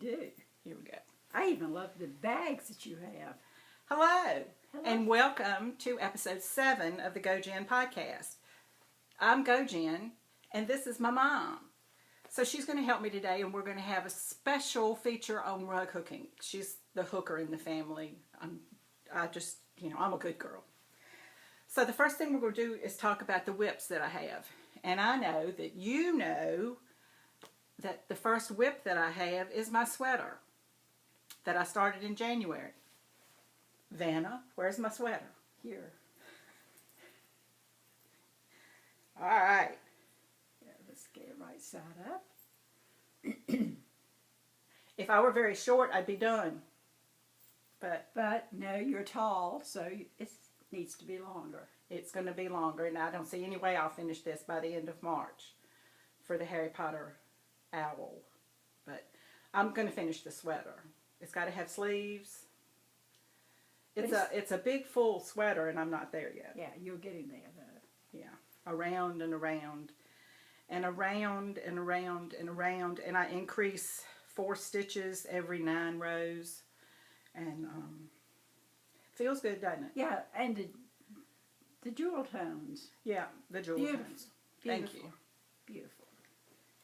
do. Here we go. I even love the bags that you have. Hello, Hello. and welcome to episode 7 of the Gojenn podcast. I'm Gojenn, and this is my mom. So she's going to help me today, and we're going to have a special feature on rug hooking. She's the hooker in the family. I'm a good girl. So the first thing we're going to do is talk about the whips that I have. And I know that you know that the first whip that I have is my sweater that I started in January. Vanna, where's my sweater? Here. All right. Yeah, let's get it right side up. If I were very short, I'd be done. But no, you're tall, so it needs to be longer. It's going to be longer, and I don't see any way I'll finish this by the end of March for the Harry Potter owl. But I'm going to finish the sweater. It's got to have sleeves. It's a big full sweater, and I'm not there yet. Yeah, you're getting there though. Yeah, around and around, and around and around and around, and I increase 4 stitches every 9 rows, and feels good, doesn't it? Yeah, and the jewel tones. Yeah, the jewel Beautiful. tones. Beautiful. Thank you. Beautiful.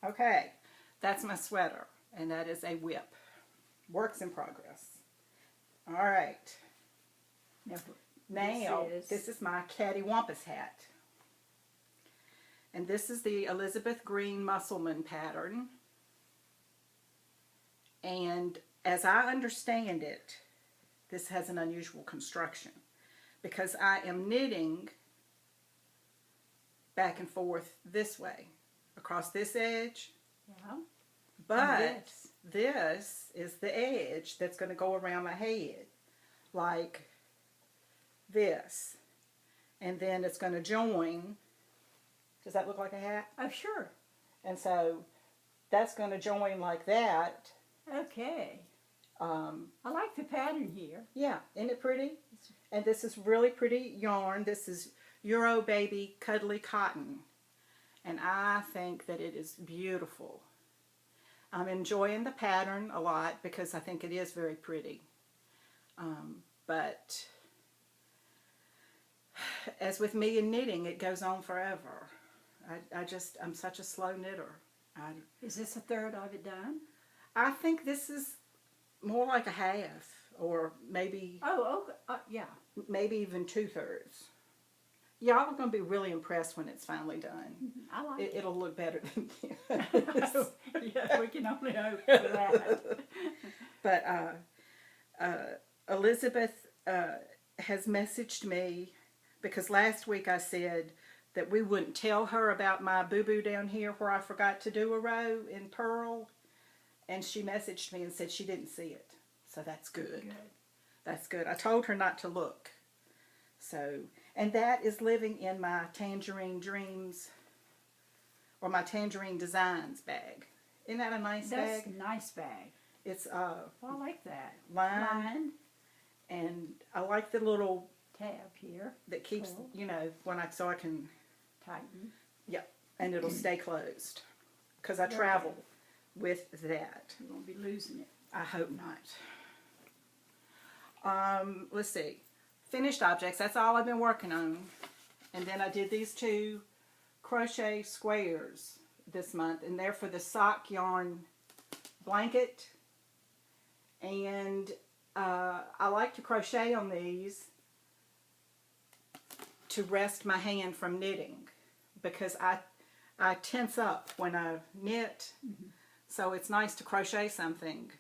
Okay, that's my sweater, and that is a whip. Works in progress. All right. Now, this is my cattywampus hat. And this is the Elizabeth Green Musselman pattern. And as I understand it, this has an unusual construction because I am knitting back and forth this way, across this edge. Yeah. But this is the edge that's going to go around my head, like this. And then it's going to join. Does that look like a hat? Oh, sure. And so that's going to join like that. Okay. I like the pattern here. Yeah, isn't it pretty? And this is really pretty yarn. This is Euro Baby Cuddly Cotton. And I think that it is beautiful. I'm enjoying the pattern a lot because I think it is very pretty. But as with me in knitting, it goes on forever. I'm such a slow knitter. Is this a third of it done? I think this is more like a half, or maybe Yeah. maybe even 2/3. Y'all are going to be really impressed when it's finally done. I like it. It'll look better than this. Yeah, we can only hope for that. But Elizabeth has messaged me because last week I said that we wouldn't tell her about my boo-boo down here where I forgot to do a row in Pearl. And she messaged me and said she didn't see it. So that's good. That's good. I told her not to look. So, and that is living in my Tangerine Dreams or my Tangerine Designs bag. Isn't that a nice bag? That's a nice bag. It's I like that. lined, and I like the little Tab here. that keeps, Cool. so I can, Tighten. and it'll stay closed. Because I travel with that. You won't be losing it. I hope not. Let's see. Finished objects, that's all I've been working on. And then I did these 2 crochet squares this month, and they're for the sock yarn blanket. And I like to crochet on these to rest my hand from knitting because I tense up when I knit. Mm-hmm. So it's nice to crochet something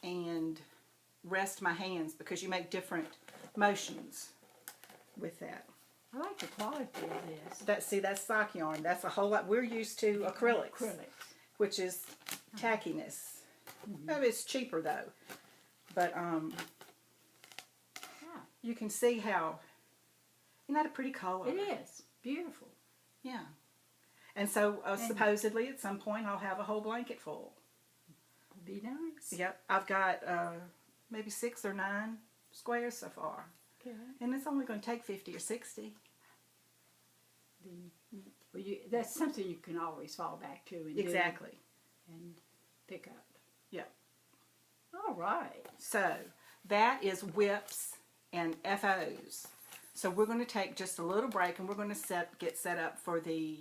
and rest my hands because you make different motions with that. I like the quality of this. That's sock yarn. That's a whole lot. We're used to acrylics, which is tackiness. Mm-hmm. It's cheaper though. But you can see how, isn't that a pretty color? It is. Beautiful. Yeah. And so supposedly at some point I'll have a whole blanket full. Be nice. Yep. I've got maybe 6 or 9 squares so far. Okay. And it's only going to take 50 or 60. Well, that's something you can always fall back to and Exactly. do. And pick up. Yeah. All right. So that is whips and FOs. So we're going to take just a little break and we're going to get set up for the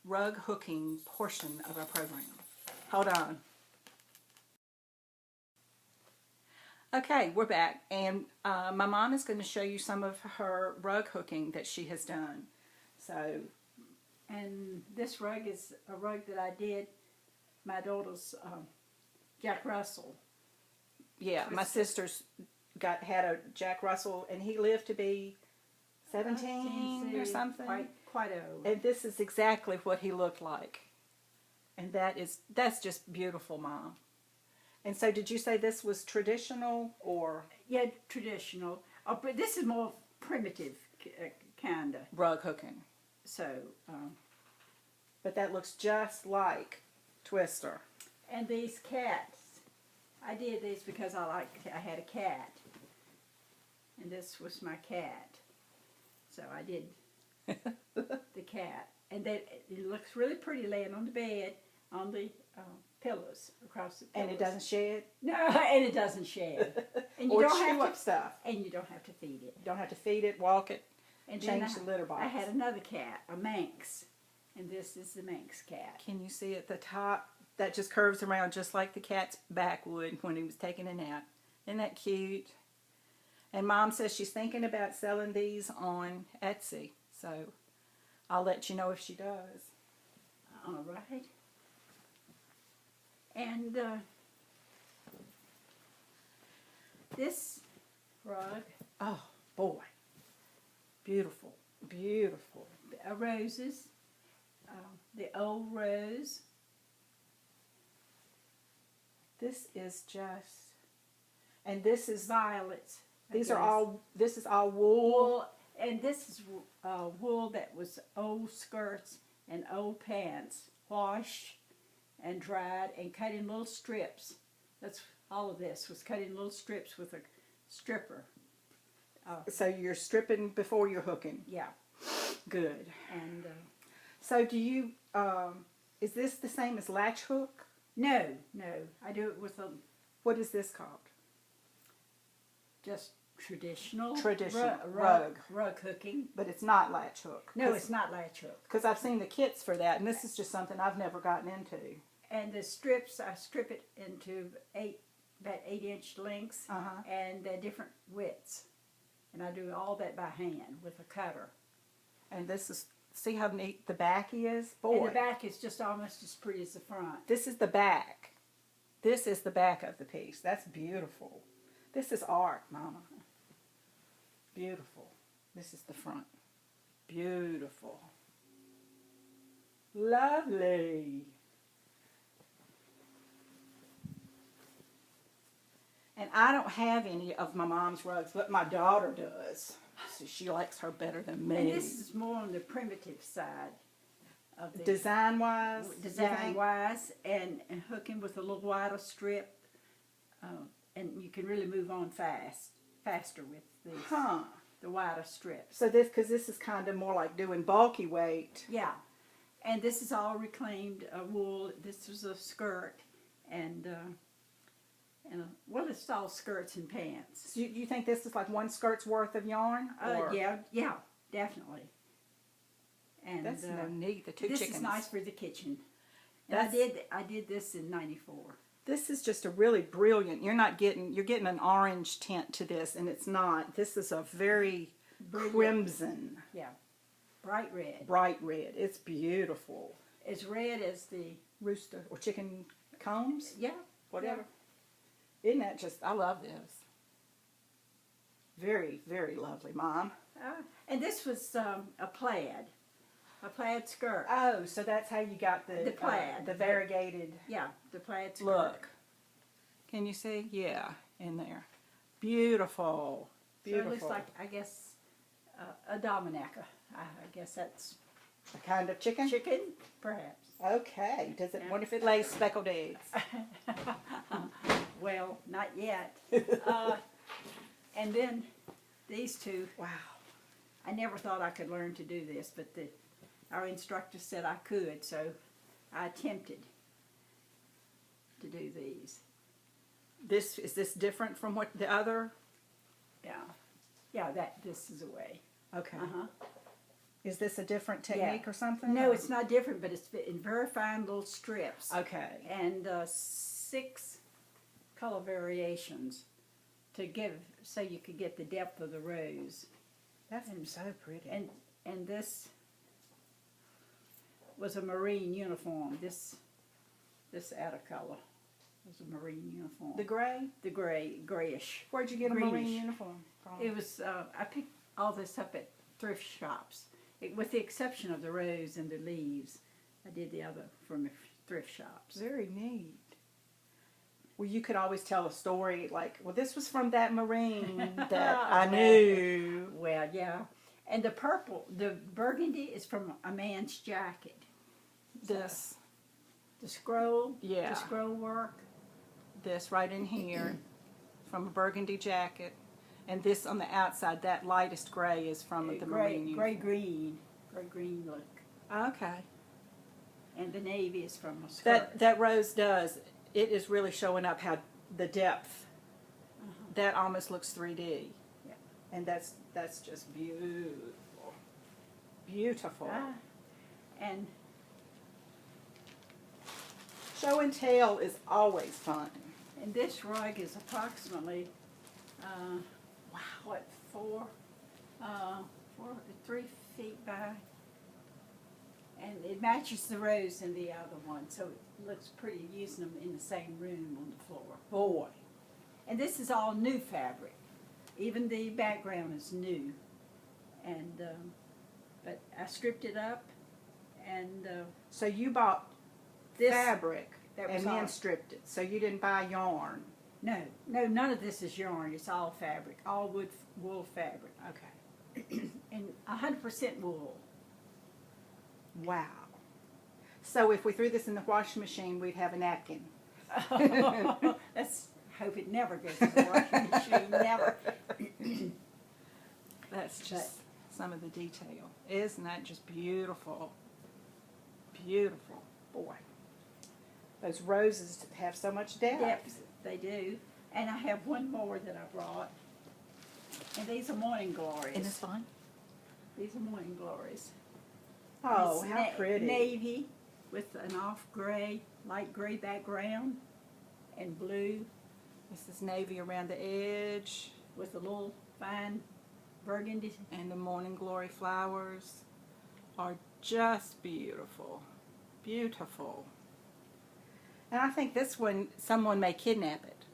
rug hooking portion of our program. Hold on. Okay, we're back, and my mom is going to show you some of her rug hooking that she has done. So, and this rug is a rug that I did my daughter's Jack Russell. Yeah, my sister's had a Jack Russell, and he lived to be 17 or something. Quite old. And this is exactly what he looked like. And that's just beautiful, Mom. And so did you say this was traditional or? Yeah, traditional. Oh, but this is more primitive kind of. Rug hooking. So. But that looks just like Twister. And these cats. I did these because I had a cat. And this was my cat. So I did the cat. And it looks really pretty laying on the bed, on the pillows, across the pillows. And it doesn't shed? No, and it doesn't shed. And you or don't chew have up to, stuff. And you don't have to feed it. You don't have to feed it, walk it, And change the litter box. I had another cat, a Manx. And this is the Manx cat. Can you see at the top? That just curves around just like the cat's back would when he was taking a nap. Isn't that cute? And Mom says she's thinking about selling these on Etsy. So I'll let you know if she does. All right. And this rug. Oh, boy. Beautiful. Beautiful. Roses. The old rose. This is just, and this is, Violets. this is all wool. And this is wool that was old skirts and old pants, washed and dried and cut in little strips. That's all of this was cut in little strips with a stripper. So you're stripping before you're hooking. Yeah. Good. And so do you, is this the same as latch hook? no, I do it with What is this called? just traditional rug hooking. But it's not latch hook. No, it's not latch hook. Because I've seen the kits for that, and this is just something I've never gotten into. And the strips, I strip it into about 8-inch lengths and different widths. And I do all that by hand with a cutter. And this is, see how neat the back is? Boy. And the back is just almost as pretty as the front. This is the back. This is the back of the piece. That's beautiful. This is art, Mama. Beautiful. This is the front. Beautiful. Lovely. And I don't have any of my mom's rugs, but my daughter does. So she likes her better than me. And this is more on the primitive side of the Design-wise? design-wise, and hooking with a little wider strip. And you can really move on faster with these, the wider strips. So because this is kind of more like doing bulky weight. Yeah. And this is all reclaimed wool. This was a skirt, and well, it's all skirts and pants. So you think this is like one skirt's worth of yarn? Yeah, definitely. And that's no neat. The two this chickens. Is nice for the kitchen. And I did this in '94. This is just a really brilliant. You're getting an orange tint to this, and it's not. This is a very Brilliant. Crimson. Yeah, bright red. Bright red. It's beautiful. As red as the Rooster or chicken combs. Yeah, Whatever. Isn't that just? I love this. Very, very lovely, Mom. And this was a plaid skirt. Oh, so that's how you got the plaid, the variegated. Yeah, the plaid skirt. Look. Can you see? Yeah, in there. Beautiful. Beautiful. So it looks like, I guess, a Dominica. I guess that's a kind of chicken? chicken, perhaps. Okay. Does it? What if it lays speckled eggs? Well, not yet. And then these two. Wow. I never thought I could learn to do this, but our instructor said I could, so I attempted. to do these. Is this different from what the other? Yeah, this is a way. Okay. Uh-huh. Is this a different technique or something? No, it's not different, but it's in very fine little strips. Okay. And 6 color variations to give, so you could get the depth of the rose. That's so pretty. And this was a marine uniform. This outer color was a marine uniform. The gray? The grayish. Where'd you get a marine uniform from? It was, I picked all this up at thrift shops. With the exception of the rose and the leaves, I did the other from thrift shops. Very neat. Well, you could always tell a story like, well, this was from that marine that I knew. Well, yeah. And the purple, the burgundy is from a man's jacket. This. The scroll, Yeah. the scroll work. This right in here from a burgundy jacket. And this on the outside, that lightest gray is from the marine uniform. Gray green look. Okay. And the navy is from a skirt. That rose does. It is really showing up how the depth. That almost looks 3D. Yeah. And that's just beautiful. Beautiful. And show and tell is always fun. And this rug is approximately, what, 3 feet by, and it matches the rose in the other one, so it looks pretty using them in the same room on the floor. Boy. And this is all new fabric. Even the background is new. And, but I stripped it up, and So you bought this fabric that was and then all- stripped it. So you didn't buy yarn. No, none of this is yarn. It's all fabric, all wool fabric, Okay. and 100% wool. Wow. So if we threw this in the washing machine, we'd have a napkin. Let's hope it never goes to the washing machine. Never. That's just some of the detail. Isn't that just beautiful? Beautiful. Boy. Those roses have so much depth. Depth, they do. And I have one more that I brought. And these are morning glories. Isn't this fun? These are morning glories. Oh, It's how pretty. Navy with an off gray, light gray background, and blue This is navy around the edge. with a little fine burgundy. And the morning glory flowers are just beautiful. Beautiful. And I think this one, someone may kidnap it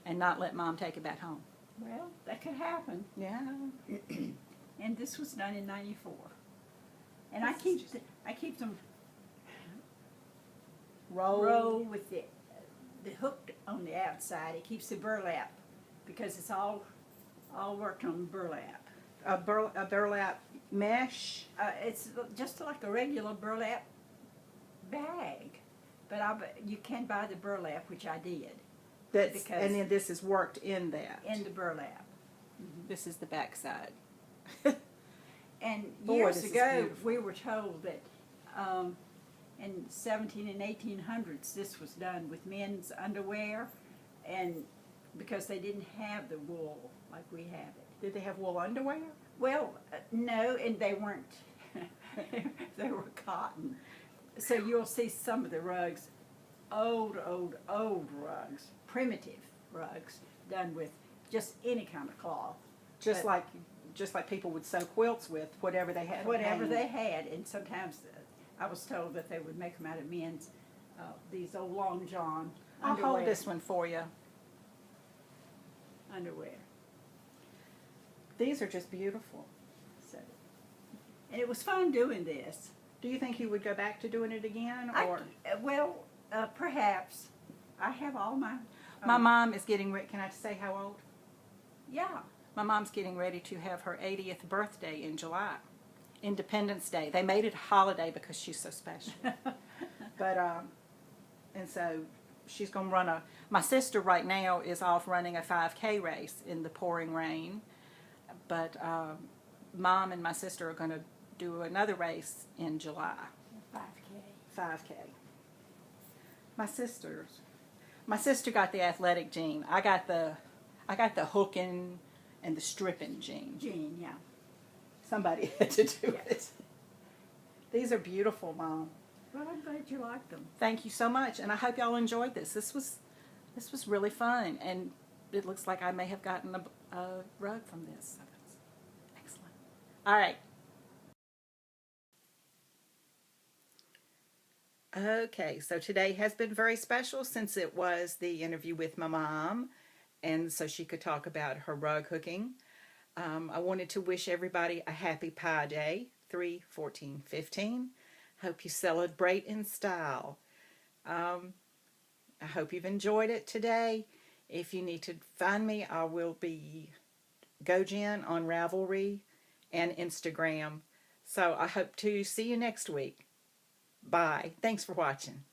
and not let Mom take it back home. Well, that could happen. Yeah. And this was done in '94. And This is I keep them Roll. roll with the hook on the outside. It keeps the burlap because it's all worked on burlap. A burlap mesh. It's just like a regular burlap bag, but you can buy the burlap, which I did, That's, because- and then this is worked in that. in the burlap. This is the back side. And Boy, years this is ago, beautiful. we were told that in 17 and 1800s, this was done with men's underwear, and because they didn't have the wool like we have it. Did they have wool underwear? Well, no, and they weren't. They were cotton. So you'll see some of the rugs, old rugs, primitive rugs, done with just any kind of cloth. Just But- like people would sew quilts with whatever they had. Whatever hanging. they had, and sometimes I was told that they would make them out of men's, these old long john I'll underwear. hold this one for you. Underwear. These are just beautiful. So, and it was fun doing this. Do you think you would go back to doing it again, or? Perhaps. I have all my. My mom is getting ready. Can I say how old? Yeah. My mom's getting ready to have her 80th birthday in July. Independence Day. They made it a holiday because she's so special. But, and so she's going to run my sister right now is off running a 5K race in the pouring rain. But Mom and my sister are going to do another race in July. 5K. 5K. My sisters My sister got the athletic gene. I got the hooking and the stripping gene. Jean, yeah. Somebody had to do Yeah. it. These are beautiful, Mom. Well, I'm glad you liked them. Thank you so much, and I hope y'all enjoyed this. This was really fun, and it looks like I may have gotten a rug from this. So that's excellent. All right. Okay, so today has been very special since it was the interview with my mom, and so she could talk about her rug hooking. I wanted to wish everybody a happy Pi Day, 3/14/15. Hope you celebrate in style. I hope you've enjoyed it today. If you need to find me, I will be gojenn on Ravelry and Instagram. So I hope to see you next week. Bye. Thanks for watching.